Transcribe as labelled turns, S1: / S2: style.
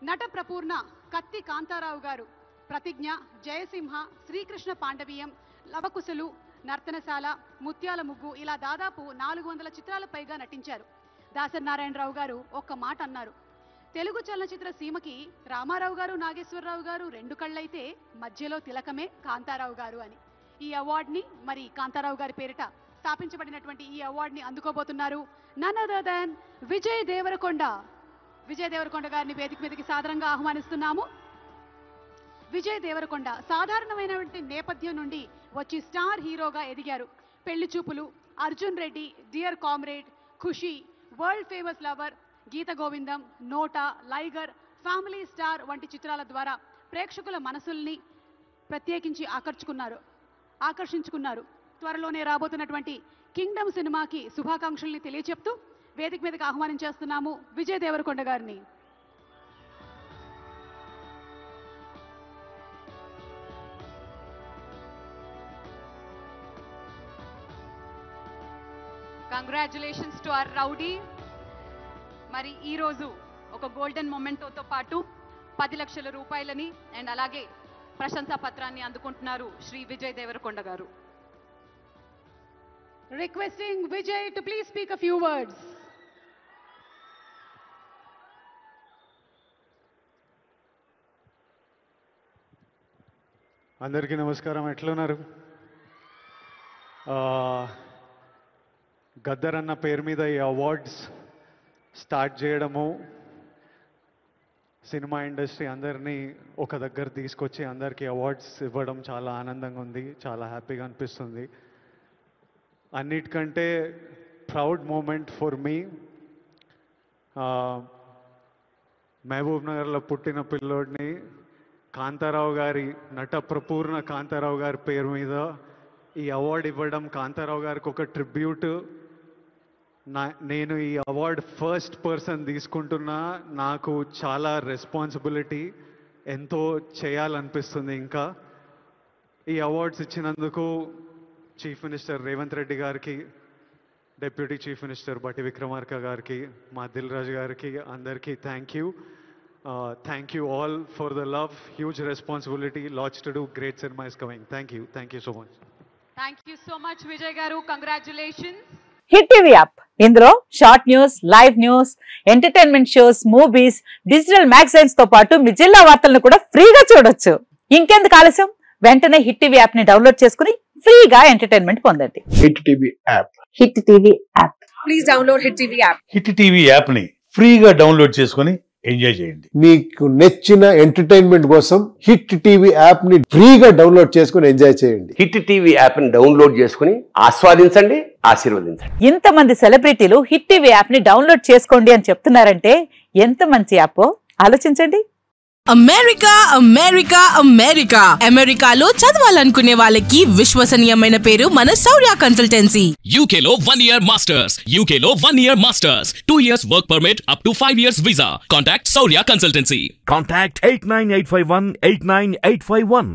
S1: నట ప్రపూర్ణ కత్తి కాంతారావు గారు ప్రతిజ్ఞ, జయసింహ, శ్రీకృష్ణ పాండవీయం, లవకుశలు, నర్తనశాల, ముత్యాల ముగ్గు ఇలా దాదాపు 400 చిత్రాల పైగా నటించారు. దాసరి నారాయణరావు గారు ఒక్క మాట అన్నారు, తెలుగు చలనచిత్ర సీమకి రామారావు గారు, నాగేశ్వరరావు గారు 2 కళ్ళైతే మధ్యలో తిలకమే కాంతారావు గారు అని. ఈ అవార్డుని మరి కాంతారావు గారి పేరిట స్థాపించబడినటువంటి ఈ అవార్డుని అందుకోబోతున్నారు none other than Vijay Deverakonda. Vijay Deverakonda గారిని వేదిక మీదకి సాదరంగా ఆహ్వానిస్తున్నాము. విజయ్ దేవరకొండ సాధారణమైనటువంటి నేపథ్యం నుండి వచ్చి స్టార్ హీరోగా ఎదిగారు. పెళ్లి చూపులు, అర్జున్ రెడ్డి, డియర్ కామ్రేడ్, ఖుషి, వరల్డ్ ఫేమస్ లవర్, గీత గోవిందం, నోటా, లైగర్, ఫ్యామిలీ స్టార్ వంటి చిత్రాల ద్వారా ప్రేక్షకుల మనసుల్ని ప్రత్యేకించి ఆకర్షించుకున్నారు. త్వరలోనే రాబోతున్నటువంటి కింగ్డమ్ సినిమాకి శుభాకాంక్షల్ని తెలియచెప్తూ వేదిక మీదకి ఆహ్వానించేస్తున్నాము విజయ్ దేవరకొండ గారిని. Congratulations to our rowdy. మరి ఈరోజు ఒక గోల్డెన్ మొమెంటోతో పాటు 10 లక్షల రూపాయలని అండ్ అలాగే ప్రశంసా పత్రాన్ని అందుకుంటున్నారు శ్రీ విజయ్ దేవరకొండ గారు. Requesting Vijay to please speak a few words.
S2: అందరికీ నమస్కారం. ఎట్లున్నారు? గద్దర్ అన్న పేరు మీద ఈ అవార్డ్స్ స్టార్ట్ చేయడము, సినిమా ఇండస్ట్రీ అందరినీ ఒక దగ్గర తీసుకొచ్చి అందరికీ అవార్డ్స్ ఇవ్వడం చాలా ఆనందంగా ఉంది, చాలా హ్యాపీగా అనిపిస్తుంది. అన్నిటికంటే ప్రౌడ్ మూమెంట్ ఫర్ మీ, మహబూబ్ నగర్లో పుట్టిన పిల్లోడిని కాంతారావు గారి, నట ప్రపూర్ణ కాంతారావు గారి పేరు మీద ఈ అవార్డు ఇవ్వడం కాంతారావు గారికి ఒక ట్రిబ్యూట్. నేను ఈ అవార్డు ఫస్ట్ పర్సన్ తీసుకుంటున్నా. నాకు చాలా రెస్పాన్సిబిలిటీ, ఎంతో చేయాలనిపిస్తుంది. ఇంకా ఈ అవార్డ్స్ ఇచ్చినందుకు చీఫ్ మినిస్టర్ రేవంత్ రెడ్డి గారికి, డిప్యూటీ చీఫ్ మినిస్టర్ బట్టి విక్రమార్క గారికి, మా దిల్ రాజు గారికి, అందరికీ thank you. Thank you all for the love. Huge responsibility, LADS to do, great cinema is coming. Thank you so much.
S1: Thank you so much Vijay గారు, congratulations.
S3: Hit TV app, ఇందులో short news, live news, entertainment shows, movies, digital magazines తో పాటు మీ జిల్లా వార్తలను కూడా ఫ్రీగా చూడొచ్చు. ఇంకెందుకు ఆలస్యం, వెంటనే హిట్ టీవీ యాప్ ని డౌన్లోడ్ చేసుకుని ఫ్రీగా ఎంటర్టైన్మెంట్ పొందండి.
S4: Hit TV app.
S3: Hit TV app. Please download hit TV app.
S4: Hit TV app ని ఫ్రీగా డౌన్లోడ్ చేసుకుని ఎంజాయ్ చేయండి.
S5: మీకు నచ్చిన ఎంటర్టైన్మెంట్ కోసం హిట్ టీవీ యాప్ ని ఫ్రీగా డౌన్లోడ్ చేసుకుని ఎంజాయ్ చేయండి.
S6: హిట్ టీవీ యాప్ ని డౌన్లోడ్ చేసుకుని ఆస్వాదించండి, ఆశీర్వదించండి.
S3: ఇంతమంది సెలబ్రిటీలు హిట్ టీవీ యాప్ ని డౌన్లోడ్ చేసుకోండి అని చెప్తున్నారంటే ఎంత మంచి యాప్ ఆలోచించండి.
S7: అమెరికా అమెరికా అమెరికా అమెరికాలో చదవాలనుకునే వాళ్ళకి విశ్వసనీయమైన పేరు మన శౌర్య కన్సల్టెన్సీ.
S8: UK లో 1 year masters, UK లో 1 year masters, 2 years work permit up to 5 years visa. Contact Shaurya Consultancy.
S9: Contact 89851 89851.